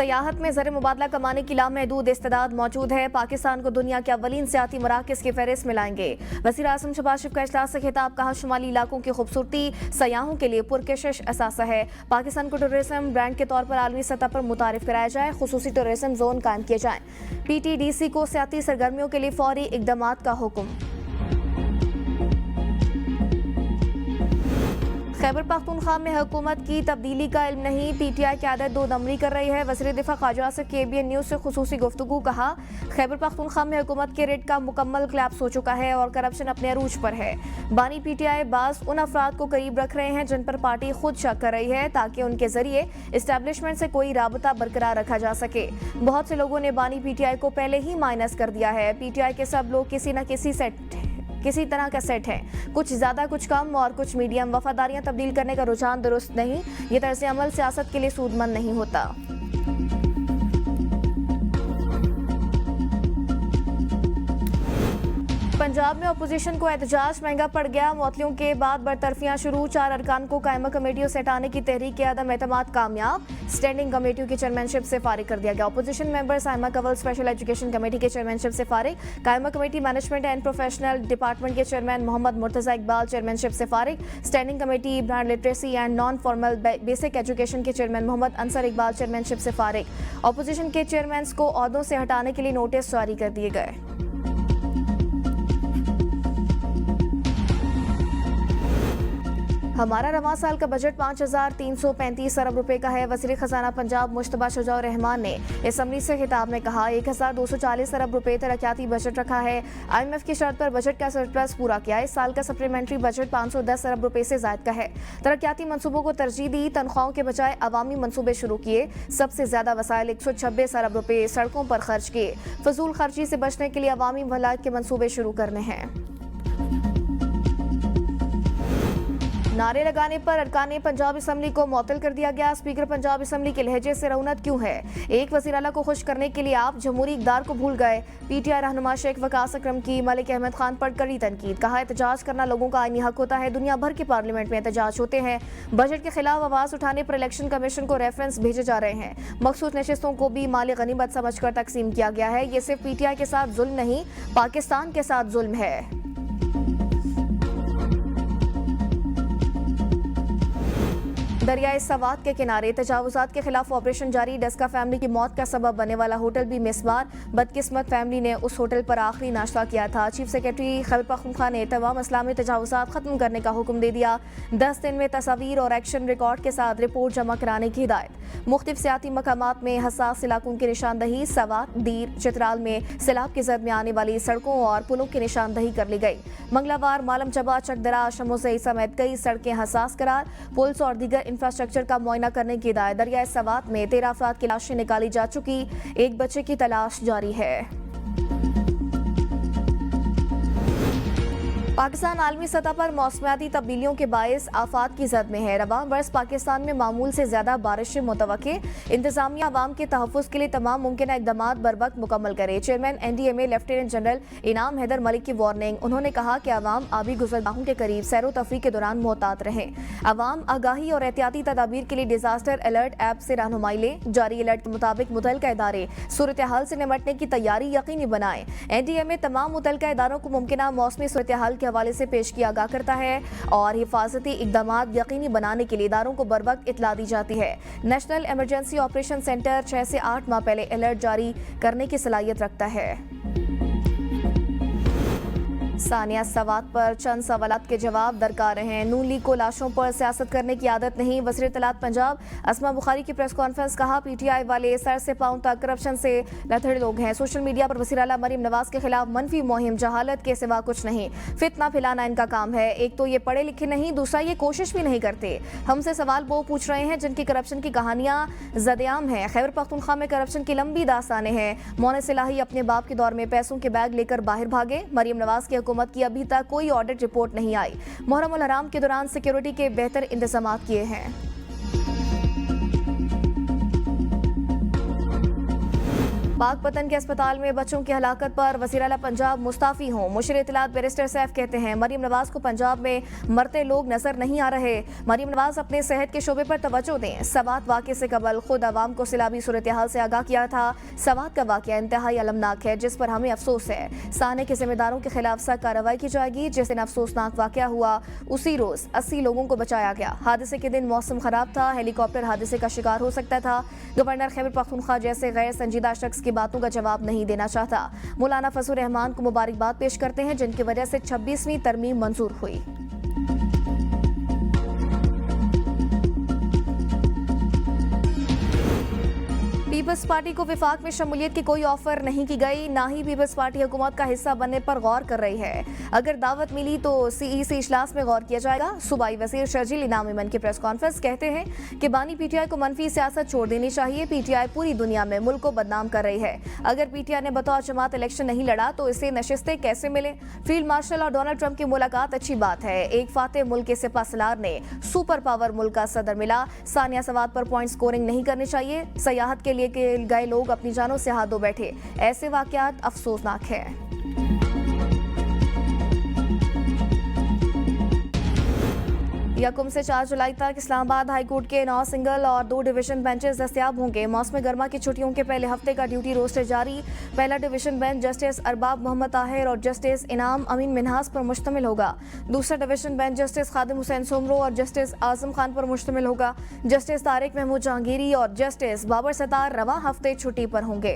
सयाहत में ज़र मुबादला कमाने की लामहदूद इस्तेदाद मौजूद है। पाकिस्तान को दुनिया के अव्वलीन सियाती मराकज़ की फहरिस्त में लाएंगे। वज़ीर आज़म शहबाज शरीफ का इजलास से खिताब, कहा शुमाली इलाकों की खूबसूरती सयाहों के लिए पुरकशिश असासा है। पाकिस्तान को टूरिज्म ब्रांड के तौर पर आलमी सतह पर मुतारिफ कराया जाए, खुसूसी टूरिज्म जोन कायम किए जाएं। PTDC को सियाती सरगर्मियों के लिए फौरी इक़दामात का हुक्म। खैबर पख्तूनख्वा में हुकूमत की तब्दीली का इल्म नहीं, PTI क़यादत दो नंबरी कर रही है। वज़ीर दिफा ख्वाजा आसिफ की ABN न्यूज़ से खुसूसी गुफ्तगू, कहा खैबर पख्तूनख्वा में हुकूमत के रेट का मुकम्मल कोलैप्स हो चुका है और करप्शन अपने अरूज पर है। बानी PTI बाज़ उन अफराद को करीब रख रहे हैं जिन पर पार्टी खुद शक कर रही है, ताकि उनके जरिए इस्टेब्लिशमेंट से कोई राबता बरकरार रखा जा सके। बहुत से लोगों ने बानी PTI को पहले ही माइनस कर दिया है। PTI के सब लोग किसी तरह का सेट है, कुछ ज्यादा कुछ कम और कुछ मीडियम। वफादारियां तब्दील करने का रुझान दुरुस्त नहीं, ये तर्ज अमल सियासत के लिए सूदमंद नहीं होता। पंजाब में अपोजिशन को एहतजाज महंगा पड़ गया। मुअत्तलियों के बाद बरतरफियां शुरू, 4 अरकान को कायमा कमेटियों से हटाने की तहरीक के अदम एतमाद कामयाब। स्टैंडिंग कमेटियों की चेयरमैनशिप से फारिग कर दिया गया। Opposition member Saima Kanwal special education committee के चेयरमैनशिप से फारिग। कायमा committee management and professional department के चेयरमैन मोहम्मद मुर्तजा इकबाल चेयरमैनशिप से फारिग। Standing committee brand literacy and non formal basic education के चेयरमैन मोहम्मद अंसर इकबाल चेयरमैनशिप से फारिग। अपोजिशन के चेयरमैन को ओहदों से हटाने के लिए नोटिस जारी कर दिए गए। हमारा रवां साल का बजट 5335 अरब रुपए का है। वज़ीर खजाना पंजाब मुश्तबा शुजाउर रहमान ने असम्बली से खिताब में कहा 1240 अरब रुपए तरक्याती बजट रखा है। IMF की शर्त पर बजट का सरप्लस पूरा किया। इस साल का सप्लीमेंट्री बजट 510 अरब रुपए से ज़ायद का है। तरक्याती मनसूबों को तरजीह दी, तनख्वाहों के बजाय अवामी मनसूबे शुरू किए। सबसे ज्यादा वसाइल 126 अरब रुपए सड़कों पर खर्च किए। फजूल खर्ची से बचने के लिए अवामी भलाई के मनसूबे शुरू करने हैं। नारे लगाने पर अरकान पंजाब असम्बली को मुअत्तल कर दिया गया। स्पीकर पंजाब असम्बली के लहजे से रौनक क्यों है? एक वज़ीर आला को खुश करने के लिए आप जमहूरी इक़दार को भूल गए। PTI रहनुमा शेख वकास अकरम की मलिक अहमद खान पर कड़ी तनकीद, कहा एहतजाज करना लोगों का आईनी हक होता है। दुनिया भर के पार्लियामेंट में एहतजाज होते हैं। बजट के खिलाफ आवाज़ उठाने पर इलेक्शन कमीशन को रेफरेंस भेजे जा रहे हैं। मखसूस नशिस्तों को भी माली गनीमत समझकर तकसीम किया गया है। ये सिर्फ PTI के साथ जुल्म नहीं, पाकिस्तान के साथ जुल्म है। दरियाए सवात के किनारे तजावुजात के खिलाफ ऑपरेशन जारी। डस्का फैमिली की मौत का सबब बनने वाला होटल भी मिसमार। बदकिस्मत फैमिली ने उस होटल पर आखिरी नाश्ता किया था। चीफ सेक्रेटरी खैबर पख्तूनख्वा ने तमाम इस्लामी तजावुजात खत्म करने का हुक्म दे दिया। 10 दिन में तस्वीर और एक्शन रिकॉर्ड के साथ रिपोर्ट जमा कराने की हिदायत। मुख्तलिफ सियाती मकामात में हसास इलाकों की निशानदही। सवात, दीर, चित्राल में सैलाब की जद में आने वाली सड़कों और पुलों की निशानदही कर ली गई। मंगलावार, मालम चबा, चकदरा, शमोसई समेत कई सड़कें हसास करार। पुल्स और दीगर इंफ्रास्ट्रक्चर का मुआयना करने की हिदायत। दरियाए सवात में 13 अफराद की लाशें निकाली जा चुकी, एक बच्चे की तलाश जारी है। पाकिस्तान आलमी सतह पर मौसमियाती तब्दीलियों के बायस आफात की जद में है। रवां बरस पाकिस्तान में मामूल से ज्यादा बारिशें मुतवक्के। इंतजामिया अवाम के तहफ़्फ़ुज़ के लिए तमाम मुमकिन इक़दामात बरवक्त मुकम्मल करे। चेयरमैन NDMA लेफ्टिनेंट जनरल इनाम हैदर मलिक की वार्निंग। उन्होंने कहा कि अवाम आबी गुज़रगाहों के करीब सैर व तफरीह के दौरान मोहतात रहें। अवाम आगाही और एहतियाती तदाबीर के लिए डिजास्टर अलर्ट ऐप से रहनुमाई लें। जारी अलर्ट के मुताबिक मुतल्लिका इदारे सूरत हाल से निमटने की तैयारी यकीनी बनाएं। NDMA तमाम मुतल्लिका इदारों को मुमकिना मौसमी सूरत हाल के हवाले से पेशगी आगाह करता है और हिफाजती इक़दामात यकीनी बनाने के लिए इदारों को बरवक्त इत्तला दी जाती है। नेशनल इमरजेंसी ऑपरेशन सेंटर 6 से 8 माह पहले अलर्ट जारी करने की सलाहियत रखता है। सानिया सवात पर चंद सवालात के जवाब दरकार हैं। नून लीग को लाशों पर सियासत करने की आदत नहीं। वज़ीर इत्तलात पंजाब अस्मा बुखारी की प्रेस कॉन्फ्रेंस, कहा PTI वाले सर से पांव तक करप्शन से लथड़े लोग हैं। सोशल मीडिया पर वज़ीर आला मरीम नवाज के खिलाफ मनफी मुहिम जहालत के सिवा कुछ नहीं। फितना फैलाना इनका काम है। एक तो ये पढ़े लिखे नहीं, दूसरा ये कोशिश भी नहीं करते। हमसे सवाल वो पूछ रहे हैं जिनकी करप्शन की कहानियां ज़देआम हैं। खैबर पख्तूनख्वा में करप्शन की लंबी दास्तानें हैं। मोने सिलाही अपने बाप के दौर में पैसों के बैग लेकर बाहर भागे। मरीम नवाज की हुकूमत की अभी तक कोई ऑडिट रिपोर्ट नहीं आई। मुहर्रम उल हराम के दौरान सिक्योरिटी के बेहतर इंतजाम किए हैं। पाकपतन के अस्पताल में बच्चों की हलाकत पर वज़ीर आला पंजाब मुस्ताफी हों। मुशीर इत्तलात बैरिस्टर सैफ कहते हैं मरीम नवाज को पंजाब में मरते लोग नजर नहीं आ रहे। मरीम नवाज अपने सेहत के शोबे पर तवज्जो दें। सवात वाक़े से कबल खुद आवाम को सैलाबी सूरत हाल से आगाह किया था। सवात का वाक़या इंतहाई अलमनाक है जिस पर हमें अफसोस है। साने के जिम्मेदारों के खिलाफ सख्त कार्रवाई की जाएगी। जिस दिन अफसोसनाक वाक़या हुआ उसी रोज 80 लोगों को बचाया गया। हादसे के दिन मौसम खराब था, हेलीकॉप्टर हादसे का शिकार हो सकता था। गवर्नर खैबर पख्तूनख्वा जैसे गैर संजीदा शख्स की बातों का जवाब नहीं देना चाहता। मौलाना फजल रहमान को मुबारकबाद पेश करते हैं जिनकी वजह से 26वीं तरमीम मंजूर हुई। पीपल्स पार्टी को विफाक में शमूलियत की कोई ऑफर नहीं की गई, ना ही पीपल्स पार्टी हुकूमत का हिस्सा बनने पर गौर कर रही है। अगर दावत मिली तो सीईसी इजलास में गौर किया जाएगा। सूबाई वजीर शर्जील इनाम इमन की प्रेस कॉन्फ्रेंस कहते हैं कि बानी पीटीआई को मनफी सियासत छोड़ देनी चाहिए। पीटीआई पूरी दुनिया में मुल्क को बदनाम कर रही है। अगर पीटीआई ने बतौर जमात इलेक्शन नहीं लड़ा तो इसे नशिस्तें कैसे मिले। फील्ड मार्शल और डोनाल्ड ट्रंप की मुलाकात अच्छी बात है। एक फातेह मुल्क के सिपहसालार ने सुपर पावर मुल्क का सदर मिला। सानिया सवात पर पॉइंट स्कोरिंग नहीं करनी चाहिए। सयाहत के लिए गए लोग अपनी जानों से हाथ धो बैठे। ऐसे वाकयात अफसोसनाक है। यकम से 4 जुलाई तक इस्लामाबाद हाईकोर्ट के 9 सिंगल और 2 डिवीजन बेंचेस दस्तयाब होंगे। मौसम गर्मा की छुट्टियों के पहले हफ्ते का ड्यूटी रोस्टर जारी। पहला division bench justice Arbab Mohammad Tahir और जस्टिस इनाम अमीन मिन्हास पर मुश्तमिल होगा। दूसरा division bench justice Khadim Hussain Soomro और जस्टिस आजम खान पर मुश्तमिल होगा। जस्टिस तारिक महमूद जहांगीरी और जस्टिस बाबर सत्तार रवा हफ्ते छुट्टी पर होंगे।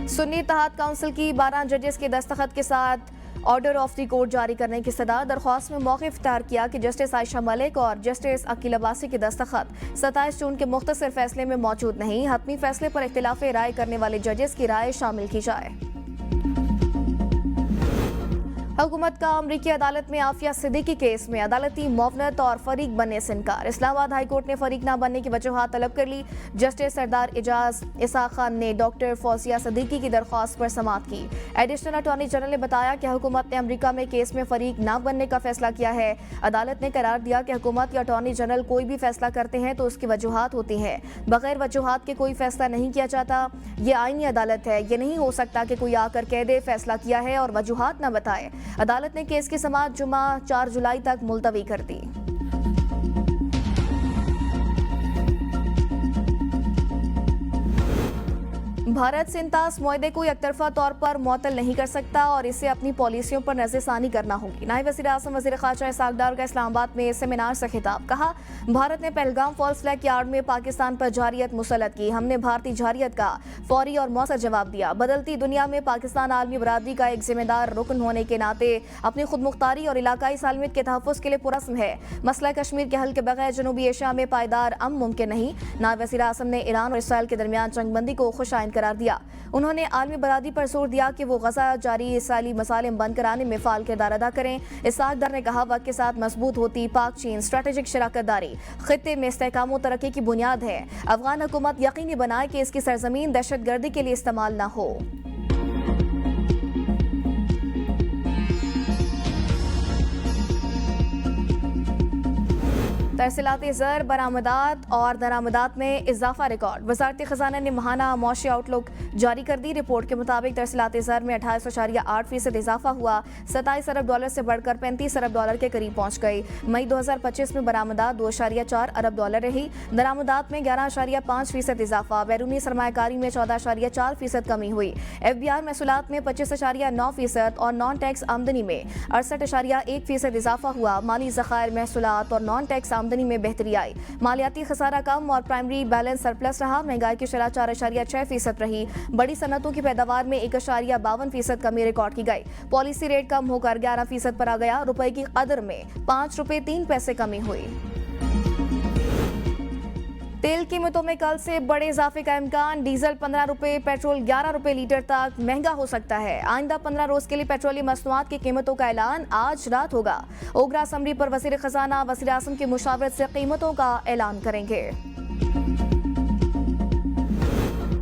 सुन्नी इत्तेहाद काउंसिल की 12 जजेस के दस्तखत के साथ ऑर्डर ऑफ द कोर्ट जारी करने की सदा। दरख्वास्त में मौक़िफ़ इख्तियार किया कि जस्टिस आयशा मलिक और जस्टिस अकील अब्बासी के दस्तखत 27 जून के मुख्तसर फैसले में मौजूद नहीं। हतमी फैसले पर इख्तिलाफ राय करने वाले जजेस की राय शामिल की जाए। हुकूमत का अमरीकी अदालत में आफिया सिद्दीकी केस में अदालती मुआवनत और फरीक बनने से इनकार। इस्लामाबाद हाईकोर्ट ने फरीक न बनने की वजूहात तलब कर ली। जस्टिस सरदार इजाज इसाक खान ने डॉक्टर फौजिया सिद्दीकी की दरख्वास्त पर समाअत की। एडिशनल अटॉर्नी जनरल ने बताया कि हुकूमत ने अमरीका में केस में फरीक न बनने का फैसला किया है। अदालत ने करार दिया कि हुकूमत या अटॉर्नी जनरल कोई भी फैसला करते हैं तो उसकी वजूहात होती हैं। बगैर वजूहात के कोई फैसला नहीं किया जाता। ये आईनी अदालत है। ये नहीं हो सकता कि कोई आकर कह दे फैसला किया है और वजूहात न बताए। अदालत ने केस की समाअत जुमा 4 जुलाई तक मुलतवी कर दी। भारत से इंतास मुआहदे को एकतरफा तौर पर मुअत्तल नहीं कर सकता और इसे अपनी पॉलिसियों पर नज़रसानी करना होगी। नायब वज़ीर आज़म वज़ीर ख़ारजा इसहाक़ डार का इस्लामाबाद में सेमिनार से खिताब। कहा, भारत ने पहलगाम फॉल्स फ्लैग यार्ड में पाकिस्तान पर जारियत मुसल्लत की। हमने भारतीय जारियत का फौरी और मौसर जवाब दिया। बदलती दुनिया में पाकिस्तान आलमी बरादरी का एक जिम्मेदार रुकन होने के नाते अपनी खुद मुख्तारी और इलाकाई सालमियत के तहफ़्फ़ुज़ के लिए पुरस्म है। मसला कश्मीर के हल के बगैर जनूबी एशिया में पायदार अमन मुमकिन नहीं। नायब वज़ीर आज़म ने ईरान और इसराइल के दरमियान जंगबंदी को खुशाइन करार दिया। उन्होंने आलमी बरादरी पर जोर दिया कि वो गजा जारी इसराइली मसालिम बंद कराने में फाल किरदार अदा करें। इसहाक़ डार ने कहा, वक्त के साथ मजबूत होती पाक चीन स्ट्रेटेजिक शराकत दारी खित्ते में इस्तेहकाम और तरक्की की बुनियाद है। अफगान हुकूमत यकीनी बनाए कि इसकी सरजमीन दहशतगर्दी के लिए इस्तेमाल न हो। तरसीलाती ज़र बरामदात और दरामदात में इजाफा रिकॉर्ड। वज़ारत ख़ज़ाना ने माहाना मौशी आउटलुक जारी कर दी। रिपोर्ट के मुताबिक तरसीलाती ज़र में 28.8% इजाफा हुआ। 27 अरब डॉलर से बढ़कर 35 अरब डॉलर के करीब पहुँच गई। मई 2025 में बरामदात 2.4 अरब डॉलर रही। दरामदात में 11.5% इजाफा। बैरूनी सरमायाकारी में 14.4% कमी हुई। FBR महसूलात में 25.9% और नॉन टैक्स आमदनी में 68.1% इजाफा हुआ। माली ज़खायर महसूलात और नॉन टैक्स आमदनी में बेहतरी आई। मालियाती खसारा कम और प्राइमरी बैलेंस सरप्लस रहा। महंगाई की शरह 4.6% रही। बड़ी सनतों की पैदावार में 1.52% कमी रिकॉर्ड की गई। पॉलिसी रेट कम होकर 11% पर आ गया। रुपए की कदर में 5 रुपए 3 पैसे कमी हुई। तेल कीमतों में कल से बड़े इजाफे का इम्कान। डीजल 15 रुपए, पेट्रोल 11 रुपए लीटर तक महंगा हो सकता है। आइंदा 15 रोज के लिए पेट्रोलियम मसनूआत की कीमतों का ऐलान आज रात होगा। ओगरा असम्बली पर वज़ीर ख़ज़ाना वज़ीर आज़म की मुशावरत से कीमतों का ऐलान करेंगे।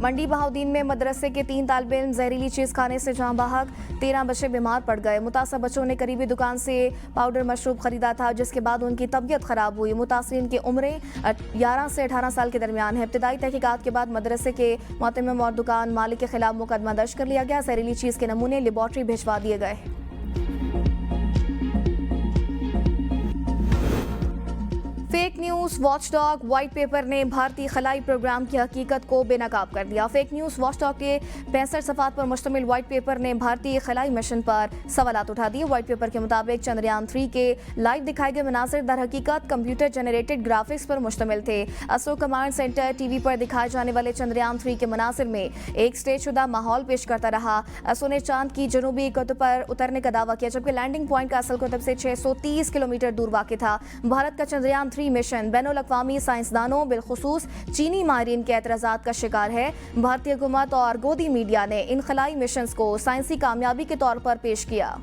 मंडी बहाउद्दीन में मदरसे के 3 तालिब इल्म जहरीली चीज खाने से जहां बहक, 13 बच्चे बीमार पड़ गए। मुतासर बच्चों ने करीबी दुकान से पाउडर मशरूब खरीदा था, जिसके बाद उनकी तबीयत खराब हुई। मुतासरीन की उम्रें 11 से 18 साल के दरमियान है। इब्तिदाई तहकीकात के बाद मदरसे के मोहतमिम और दुकान मालिक के खिलाफ मुकदमा दर्ज कर लिया गया। जहरीली चीज के नमूने लेबॉर्ट्री भिजवा दिए गए। Fake news watchdog white paper ने भारतीय खलाई प्रोग्राम की हकीकत को बेनकाब कर दिया। फेक न्यूज वॉचडॉग के 65 सफ़ात पर मुश्तमिल व्हाइट पेपर ने भारतीय खलाई मिशन पर सवालात उठा दिए। व्हाइट पेपर के मुताबिक चंद्रयान 3 के लाइव दिखाए गए मनासिर दर हकीकत कंप्यूटर जनरेटेड ग्राफिक्स पर मुश्तमिल थे। असो कमांड सेंटर टीवी पर दिखाए जाने वाले चंद्रयान 3 के मनासिर में एक स्टेज शुदा माहौल पेश करता रहा। असो ने चांद की जनूबी कुतुब पर उतरने का दावा किया, जबकि लैंडिंग पॉइंट का असल कुतुब से 630 किलोमीटर दूर वाक़ था। भारत का चंद्रयान 3 मिशन बैनुल अक़वामी साइंसदानों बिलखुसूस चीनी माहिरीन के एतराज़ात का शिकार है। भारतीय हुकूमत और गोदी मीडिया ने इन खलाई मिशंस को साइंसी कामयाबी के तौर पर पेश किया।